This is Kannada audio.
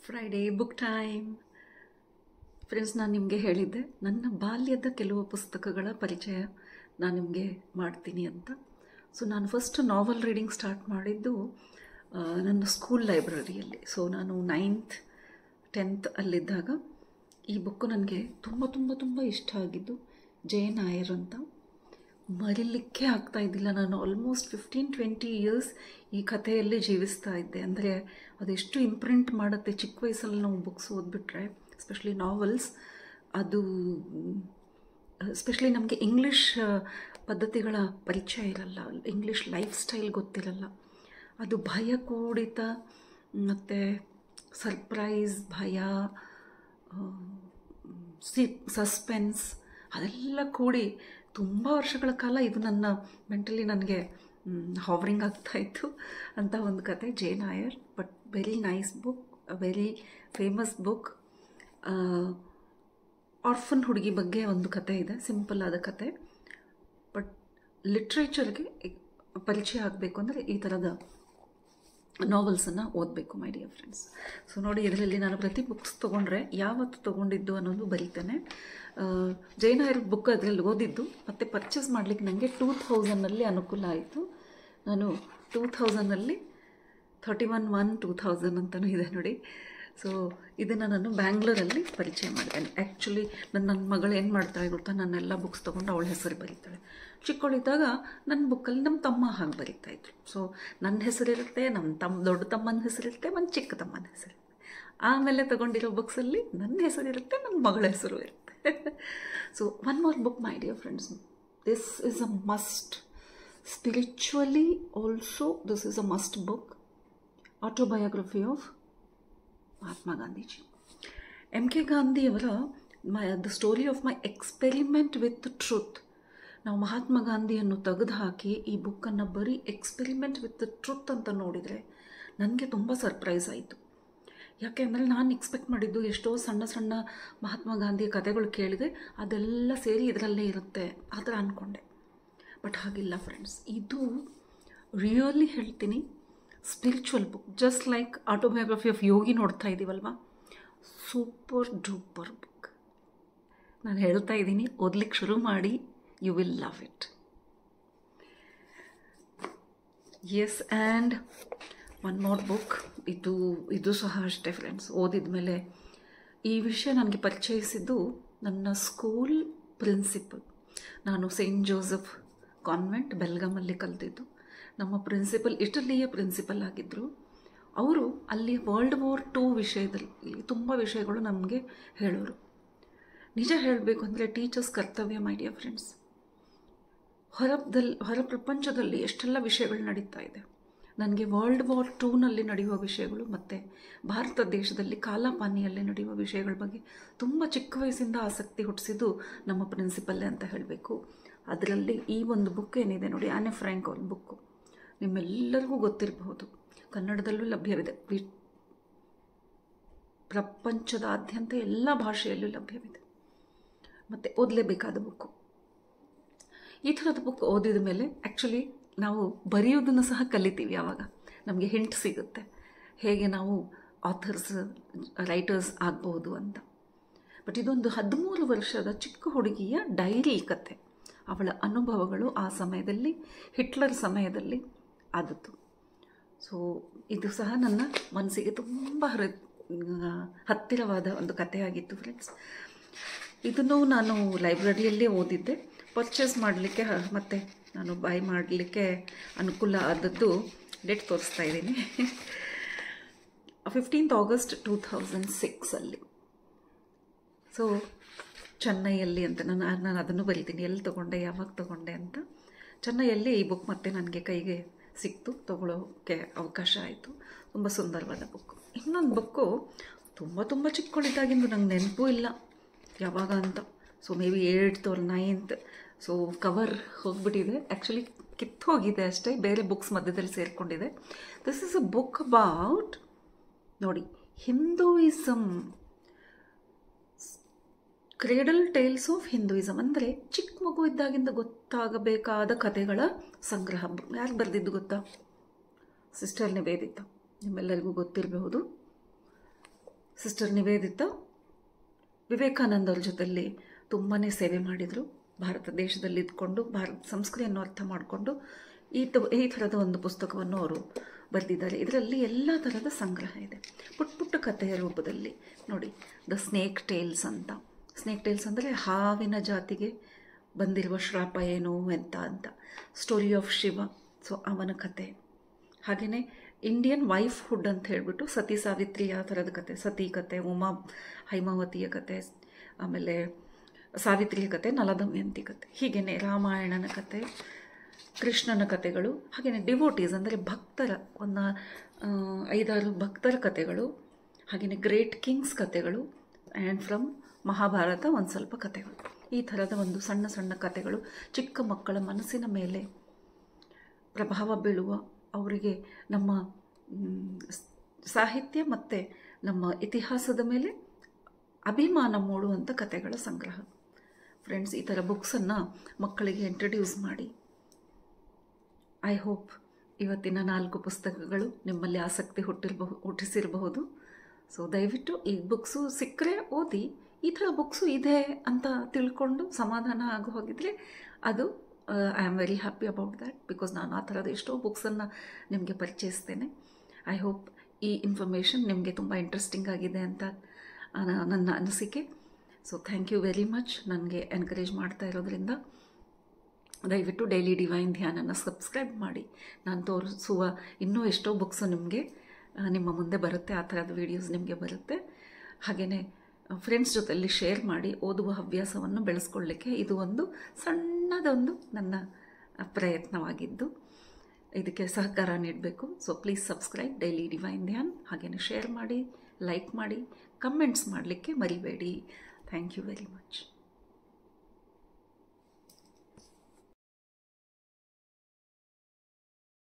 Friday book time. ಫ್ರೆಂಡ್ಸ್, ನಾನು ನಿಮಗೆ ಹೇಳಿದ್ದೆ ನನ್ನ ಬಾಲ್ಯದ ಕೆಲವು ಪುಸ್ತಕಗಳ ಪರಿಚಯ ನಾನು ನಿಮಗೆ ಮಾಡ್ತೀನಿ ಅಂತ. ಸೊ ನಾನು ಫಸ್ಟ್ ನಾವೆಲ್ ರೀಡಿಂಗ್ ಸ್ಟಾರ್ಟ್ ಮಾಡಿದ್ದು ನನ್ನ ಸ್ಕೂಲ್ ಲೈಬ್ರರಿಯಲ್ಲಿ. ಸೊ ನಾನು 9th 10th ಅಲ್ಲಿದ್ದಾಗ ಈ ಬುಕ್ಕು ನನಗೆ ತುಂಬ ತುಂಬ ತುಂಬ ಇಷ್ಟ ಆಗಿದ್ದು. ಜೇನ್ ಆಯರ್ ಅಂತ. ಮರೀಲಿಕ್ಕೆ ಆಗ್ತಾ ಇದ್ದಿಲ್ಲ. ನಾನು ಆಲ್ಮೋಸ್ಟ್ 15-20 ಇಯರ್ಸ್ ಈ ಕಥೆಯಲ್ಲಿ ಜೀವಿಸ್ತಾ ಇದ್ದೆ. ಅಂದರೆ ಅದೆಷ್ಟು ಇಂಪ್ರಿಂಟ್ ಮಾಡುತ್ತೆ ಚಿಕ್ಕ ವಯಸ್ಸಲ್ಲಿ ನಾವು ಬುಕ್ಸ್ ಓದ್ಬಿಟ್ರೆ, ಎಸ್ಪೆಷಲಿ ನಾವೆಲ್ಸ್. ಅದು ಎಸ್ಪೆಷಲಿ ನಮಗೆ ಇಂಗ್ಲೀಷ್ ಪದ್ಧತಿಗಳ ಪರಿಚಯ ಇರಲ್ಲ, ಇಂಗ್ಲೀಷ್ ಲೈಫ್ ಸ್ಟೈಲ್ ಗೊತ್ತಿರಲ್ಲ. ಅದು ಭಯ ಕೂಡಿತ ಮತ್ತು ಸರ್ಪ್ರೈಸ್, ಭಯ, ಸಸ್ಪೆನ್ಸ್ ಅದೆಲ್ಲ ಕೂಡಿ ತುಂಬ ವರ್ಷಗಳ ಕಾಲ ಇದು ನನ್ನ ಮೆಂಟಲಿ ನನಗೆ ಹಾವರಿಂಗ್ ಆಗ್ತಾಯಿತ್ತು ಅಂತ ಒಂದು ಕತೆ Jane Eyre. But very nice book, very famous book. Orphan ಹುಡುಗಿ ಬಗ್ಗೆ ಒಂದು ಕತೆ ಇದೆ, ಸಿಂಪಲ್ ಆದ ಕತೆ. ಬಟ್ ಲಿಟ್ರೇಚರ್ಗೆ ಪರಿಚಯ ಆಗಬೇಕು ಅಂದರೆ ಈ ಥರದ ನಾವೆಲ್ಸನ್ನು ಓದಬೇಕು ಮೈ ಡಿಯರ್ ಫ್ರೆಂಡ್ಸ್. ಸೊ ನೋಡಿ, ಇದರಲ್ಲಿ ನಾನು ಪ್ರತಿ ಬುಕ್ಸ್ ತೊಗೊಂಡ್ರೆ ಯಾವತ್ತು ತೊಗೊಂಡಿದ್ದು ಅನ್ನೋದು ಬರೀತೇನೆ. ಜೇನ್ ಆಯರ್ ಬುಕ್ ಅದರಲ್ಲಿ ಓದಿದ್ದು ಮತ್ತು ಪರ್ಚೇಸ್ ಮಾಡಲಿಕ್ಕೆ ನನಗೆ 2000 ಅನುಕೂಲ ಆಯಿತು. ನಾನು 2000 31/1/2000 ಅಂತಲೂ ಇದೆ ನೋಡಿ. ಸೊ ಇದನ್ನು ನಾನು ಬ್ಯಾಂಗ್ಳೂರಲ್ಲಿ ಪರಿಚಯ ಮಾಡಿದ್ದೇನೆ. ಆ್ಯಕ್ಚುಲಿ ನನ್ನ ಮಗಳು ಏನು ಮಾಡ್ತಾಳೆ ಗೊತ್ತಾ, ನನ್ನೆಲ್ಲ ಬುಕ್ಸ್ ತೊಗೊಂಡು ಅವಳ ಹೆಸರು ಬರೀತಾಳೆ. ಚಿಕ್ಕವಳಿದ್ದಾಗ ನನ್ನ ಬುಕ್ಕಲ್ಲಿ ನಮ್ಮ ತಮ್ಮ ಹಾಗೆ ಬರೀತಾಯಿದ್ರು. ಸೊ ನನ್ನ ಹೆಸರಿರುತ್ತೆ, ನಮ್ಮ ದೊಡ್ಡ ತಮ್ಮನ ಹೆಸರಿರುತ್ತೆ, ಒಂದು ಚಿಕ್ಕ ತಮ್ಮನ ಹೆಸರಿರುತ್ತೆ. ಆಮೇಲೆ ತೊಗೊಂಡಿರೋ ಬುಕ್ಸಲ್ಲಿ ನನ್ನ ಹೆಸರಿರುತ್ತೆ, ನನ್ನ ಮಗಳ ಹೆಸರು ಇರುತ್ತೆ. So one more book my dear friends, this is a must. Spiritually also this is a must book. Autobiography of Mahatma Gandhiji. M.K. ಗಾಂಧಿಯವರ the story of my experiment with truth. ನಾವು ಮಹಾತ್ಮ ಗಾಂಧಿಯನ್ನು ತೆಗೆದು ಹಾಕಿ ಈ ಬುಕ್ಕನ್ನು ಬರೀ ಎಕ್ಸ್ಪೆರಿಮೆಂಟ್ ವಿತ್ ಟ್ರುತ್ ಅಂತ ನೋಡಿದರೆ ನನಗೆ ತುಂಬ ಸರ್ಪ್ರೈಸ್ ಆಯಿತು. ಯಾಕೆಂದರೆ ನಾನು ಎಕ್ಸ್ಪೆಕ್ಟ್ ಮಾಡಿದ್ದು ಎಷ್ಟೋ ಸಣ್ಣ ಸಣ್ಣ ಮಹಾತ್ಮ ಗಾಂಧಿಯ ಕಥೆಗಳು ಕೇಳಿದೆ, ಅದೆಲ್ಲ ಸೇರಿ ಇದರಲ್ಲೇ ಇರುತ್ತೆ ಆ ಥರ ಅಂದ್ಕೊಂಡೆ. ಬಟ್ ಹಾಗಿಲ್ಲ ಫ್ರೆಂಡ್ಸ್, ಇದು ರಿಯಲಿ ಹೇಳ್ತೀನಿ spiritual book. Just like autobiography of Yogi ನೋಡ್ತಾ ಇದ್ದೀವಲ್ವಾ, ಸೂಪರ್ ಡೂಪರ್ ಬುಕ್. ನಾನು ಹೇಳ್ತಾ ಇದ್ದೀನಿ, ಓದಲಿಕ್ಕೆ ಶುರು ಮಾಡಿ, you will love it. Yes, and one more book. ಇದು ಸಹ ಅಷ್ಟೇ ಫ್ರೆಂಡ್ಸ್. ಓದಿದ ಮೇಲೆ ಈ ವಿಷಯ ನನಗೆ ಪರಿಚಯಿಸಿದ್ದು ನನ್ನ ಸ್ಕೂಲ್ ಪ್ರಿನ್ಸಿಪಲ್. ನಾನು ಸೇಂಟ್ ಜೋಸೆಫ್ ಕಾನ್ವೆಂಟ್ ಬೆಲ್ಗಾಮಲ್ಲಿ ಕಲಿತಿದ್ದು. ನಮ್ಮ ಪ್ರಿನ್ಸಿಪಲ್ ಇಟಲಿಯ ಪ್ರಿನ್ಸಿಪಲ್ ಆಗಿದ್ದರು. ಅವರು ಅಲ್ಲಿ World War II ವಿಷಯದಲ್ಲಿ ತುಂಬ ವಿಷಯಗಳು ನಮಗೆ ಹೇಳೋರು. ನಿಜ ಹೇಳಬೇಕು ಅಂದರೆ ಟೀಚರ್ಸ್ ಕರ್ತವ್ಯ ಮೈ ಡಿಯರ್ ಫ್ರೆಂಡ್ಸ್. ಹೊರ ಪ್ರಪಂಚದಲ್ಲಿ ಎಷ್ಟೆಲ್ಲ ವಿಷಯಗಳು ನಡೀತಾ ಇದೆ. ನನಗೆ World War II ನಡೆಯುವ ವಿಷಯಗಳು ಮತ್ತು ಭಾರತ ದೇಶದಲ್ಲಿ ಕಾಲಾಪಾನಿಯಲ್ಲಿ ನಡೆಯುವ ವಿಷಯಗಳ ಬಗ್ಗೆ ತುಂಬ ಚಿಕ್ಕ ವಯಸ್ಸಿಂದ ಆಸಕ್ತಿ ಹುಟ್ಟಿಸಿದ್ದು ನಮ್ಮ ಪ್ರಿನ್ಸಿಪಲ್ಲೇ ಅಂತ ಹೇಳಬೇಕು. ಅದರಲ್ಲಿ ಈ ಒಂದು ಬುಕ್ ಏನಿದೆ ನೋಡಿ, ಆನೆ ಫ್ರ್ಯಾಂಕ್ ಅವ್ರ ಬುಕ್ಕು ನಿಮ್ಮೆಲ್ಲರಿಗೂ ಗೊತ್ತಿರಬಹುದು. ಕನ್ನಡದಲ್ಲೂ ಲಭ್ಯವಿದೆ, ಪ್ರಪಂಚದಾದ್ಯಂತ ಎಲ್ಲ ಭಾಷೆಯಲ್ಲೂ ಲಭ್ಯವಿದೆ ಮತ್ತು ಓದಲೇಬೇಕಾದ ಬುಕ್ಕು. ಈ ಥರದ ಬುಕ್ ಓದಿದ ಮೇಲೆ ಆ್ಯಕ್ಚುಲಿ ನಾವು ಬರೆಯೋದನ್ನು ಸಹ ಕಲಿತೀವಿ. ಆವಾಗ ನಮಗೆ ಹಿಂಟ್ ಸಿಗುತ್ತೆ ಹೇಗೆ ನಾವು ರೈಟರ್ಸ್ ಆಗ್ಬೋದು ಅಂತ. ಬಟ್ ಇದೊಂದು 13 ವರ್ಷದ ಚಿಕ್ಕ ಹುಡುಗಿಯ ಡೈರಿ ಕತೆ. ಅವಳ ಅನುಭವಗಳು ಆ ಸಮಯದಲ್ಲಿ, ಹಿಟ್ಲರ್ ಸಮಯದಲ್ಲಿ ಆದದ್ದು. ಸೊ ಇದು ಸಹ ನನ್ನ ಮನಸ್ಸಿಗೆ ತುಂಬ ಹತ್ತಿರವಾದ ಒಂದು ಕಥೆಯಾಗಿತ್ತು ಫ್ರೆಂಡ್ಸ್. ಇದನ್ನು ನಾನು ಲೈಬ್ರರಿಯಲ್ಲೇ ಓದಿದ್ದೆ. ಪರ್ಚೇಸ್ ಮಾಡಲಿಕ್ಕೆ ಮತ್ತು ನಾನು ಬೈ ಮಾಡಲಿಕ್ಕೆ ಅನುಕೂಲ ಆದದ್ದು ಡೇಟ್ ತೋರಿಸ್ತಾ ಇದ್ದೀನಿ. 15th August 2006 ಸೊ ಚೆನ್ನೈಯಲ್ಲಿ ಅಂತ ನಾನು ಅದನ್ನು ಬರೀತೀನಿ, ಎಲ್ಲಿ ತೊಗೊಂಡೆ, ಯಾವಾಗ ತೊಗೊಂಡೆ ಅಂತ. ಚೆನ್ನೈಯಲ್ಲಿ ಈ ಬುಕ್ ಮತ್ತೆ ನನಗೆ ಕೈಗೆ ಸಿಕ್ತು, ತೊಗೊಳ್ಳೋಕ್ಕೆ ಅವಕಾಶ ಆಯಿತು. ತುಂಬ ಸುಂದರವಾದ ಬುಕ್ಕು. ಇನ್ನೊಂದು ಬುಕ್ಕು ತುಂಬ ಚಿಕ್ಕವಳಿದ್ದಾಗಿಂದು ನಂಗೆ ನೆನಪು ಇಲ್ಲ ಯಾವಾಗ ಅಂತ. So maybe 8th or 9th. So cover ಹೋಗಿಬಿಟ್ಟಿದೆ, ಆ್ಯಕ್ಚುಲಿ ಕಿತ್ತು ಹೋಗಿದೆ ಅಷ್ಟೇ, ಬೇರೆ ಬುಕ್ಸ್ ಮಧ್ಯದಲ್ಲಿ ಸೇರಿಕೊಂಡಿದೆ. This is a book about ನೋಡಿ, Hinduism, cradle tales of Hinduism. ಅಂದರೆ ಚಿಕ್ಕ ಮಗು ಇದ್ದಾಗಿಂದ ಗೊತ್ತಾಗಬೇಕಾದ ಕಥೆಗಳ ಸಂಗ್ರಹ. ಯಾರು ಬರೆದಿದ್ದು ಗೊತ್ತಾ? ಸಿಸ್ಟರ್ ನಿವೇದಿತಾ, ನಿಮ್ಮೆಲ್ಲರಿಗೂ ಗೊತ್ತಿರಬಹುದು. ಸಿಸ್ಟರ್ ನಿವೇದಿತಾ ವಿವೇಕಾನಂದರ ಜೊತೆಯಲ್ಲಿ ತುಂಬಾ ಸೇವೆ ಮಾಡಿದರು. ಭಾರತ ದೇಶದಲ್ಲಿ ಇದ್ಕೊಂಡು ಭಾರತ ಸಂಸ್ಕೃತಿಯನ್ನು ಅರ್ಥ ಮಾಡಿಕೊಂಡು ಈ ಥರದ ಒಂದು ಪುಸ್ತಕವನ್ನು ಅವರು ಬರೆದಿದ್ದಾರೆ. ಇದರಲ್ಲಿ ಎಲ್ಲ ಥರದ ಸಂಗ್ರಹ ಇದೆ, ಪುಟ್ಟ ಪುಟ್ಟ ಕಥೆಯ ರೂಪದಲ್ಲಿ. ನೋಡಿ, ದ ಸ್ನೇಕ್ ಟೇಲ್ಸ್ ಅಂತ. ಸ್ನೇಕ್ ಟೇಲ್ಸ್ ಅಂದರೆ ಹಾವಿನ ಜಾತಿಗೆ ಬಂದಿರುವ ಶ್ರಾಪ ಏನು ಅಂತ. ಸ್ಟೋರಿ ಆಫ್ ಶಿವ, ಸೊ ಅವನ ಕತೆ. ಹಾಗೆಯೇ ಇಂಡಿಯನ್ ವೈಫ್ಹುಡ್ ಅಂತ ಹೇಳಿಬಿಟ್ಟು ಸತಿ ಸಾವಿತ್ರಿ ಆ ಥರದ ಕತೆ, ಸತಿ ಕತೆ, ಉಮಾ ಹೈಮಾವತಿಯ ಕತೆ, ಆಮೇಲೆ ಸಾವಿತ್ರಿಯ ಕತೆ, ನಲದಮಯಂತಿ ಕತೆ, ಹೀಗೆಯೇ ರಾಮಾಯಣನ ಕತೆ, ಕೃಷ್ಣನ ಕತೆಗಳು, ಹಾಗೆಯೇ ಡಿವೋಟೀಸ್ ಅಂದರೆ ಭಕ್ತರ ಒಂದು 5-6 ಭಕ್ತರ ಕತೆಗಳು, ಹಾಗೆಯೇ ಗ್ರೇಟ್ ಕಿಂಗ್ಸ್ ಕತೆಗಳು, ಆ್ಯಂಡ್ ಫ್ರಮ್ ಮಹಾಭಾರತ ಒಂದು ಸ್ವಲ್ಪ ಕತೆಗಳು. ಈ ಥರದ ಒಂದು ಸಣ್ಣ ಸಣ್ಣ ಕತೆಗಳು ಚಿಕ್ಕ ಮಕ್ಕಳ ಮನಸ್ಸಿನ ಮೇಲೆ ಪ್ರಭಾವ ಬೀಳುವ, ಅವರಿಗೆ ನಮ್ಮ ಸಾಹಿತ್ಯ ಮತ್ತು ನಮ್ಮ ಇತಿಹಾಸದ ಮೇಲೆ ಅಭಿಮಾನ ಮೂಡುವಂಥ ಕತೆಗಳ ಸಂಗ್ರಹ. ಫ್ರೆಂಡ್ಸ್, ಈ ಥರ ಬುಕ್ಸನ್ನು ಮಕ್ಕಳಿಗೆ ಇಂಟ್ರಡ್ಯೂಸ್ ಮಾಡಿ. ಐ ಹೋಪ್ ಇವತ್ತಿನ 4 ಪುಸ್ತಕಗಳು ನಿಮ್ಮಲ್ಲಿ ಆಸಕ್ತಿ ಹುಟ್ಟಿಸಿರಬಹುದು. ಸೊ ದಯವಿಟ್ಟು ಈ ಬುಕ್ಸು ಸಿಕ್ಕರೆ ಓದಿ. ಈ ಥರ ಬುಕ್ಸು ಇದೆ ಅಂತ ತಿಳ್ಕೊಂಡು ಸಮಾಧಾನ ಆಗೋ ಹೋಗಿದ್ರೆ ಅದು I am very happy about that, because ನಾನು ಆ ಥರದ ಎಷ್ಟೋ ಬುಕ್ಸನ್ನು ನಿಮಗೆ ಪರಿಚಯಿಸ್ತೇನೆ. ಐ ಹೋಪ್ ಈ ಇನ್ಫಾರ್ಮೇಷನ್ ನಿಮಗೆ ತುಂಬ ಇಂಟ್ರೆಸ್ಟಿಂಗ್ ಆಗಿದೆ ಅಂತ ನನ್ನ ಅನಿಸಿಕೆ. So thank you very much ನನಗೆ ಎನ್ಕರೇಜ್ ಮಾಡ್ತಾ ಇರೋದ್ರಿಂದ. ದಯವಿಟ್ಟು ಡೈಲಿ ಡಿವೈನ್ ಧ್ಯಾನನ ಸಬ್ಸ್ಕ್ರೈಬ್ ಮಾಡಿ. ನಾನು ತೋರಿಸುವ ಇನ್ನೂ ಎಷ್ಟೋ ಬುಕ್ಸು ನಿಮಗೆ ನಿಮ್ಮ ಮುಂದೆ ಬರುತ್ತೆ, ಆ ಥರದ ವೀಡಿಯೋಸ್ ನಿಮಗೆ ಬರುತ್ತೆ. ಹಾಗೆಯೇ ಫ್ರೆಂಡ್ಸ್ ಜೊತೆಯಲ್ಲಿ ಶೇರ್ ಮಾಡಿ ಓದುವ ಹವ್ಯಾಸವನ್ನು ಬೆಳೆಸ್ಕೊಳ್ಳಿಕ್ಕೆ ಇದು ಒಂದು ಸಣ್ಣದೊಂದು ನನ್ನ ಪ್ರಯತ್ನವಾಗಿದ್ದು, ಇದಕ್ಕೆ ಸಹಕಾರ ನೀಡಬೇಕು. So please subscribe daily divine Dhyan. ಹಾಗೆಯೇ ಶೇರ್ ಮಾಡಿ, ಲೈಕ್ ಮಾಡಿ, ಕಮೆಂಟ್ಸ್ ಮಾಡಲಿಕ್ಕೆ ಮರಿಬೇಡಿ. Thank you very much.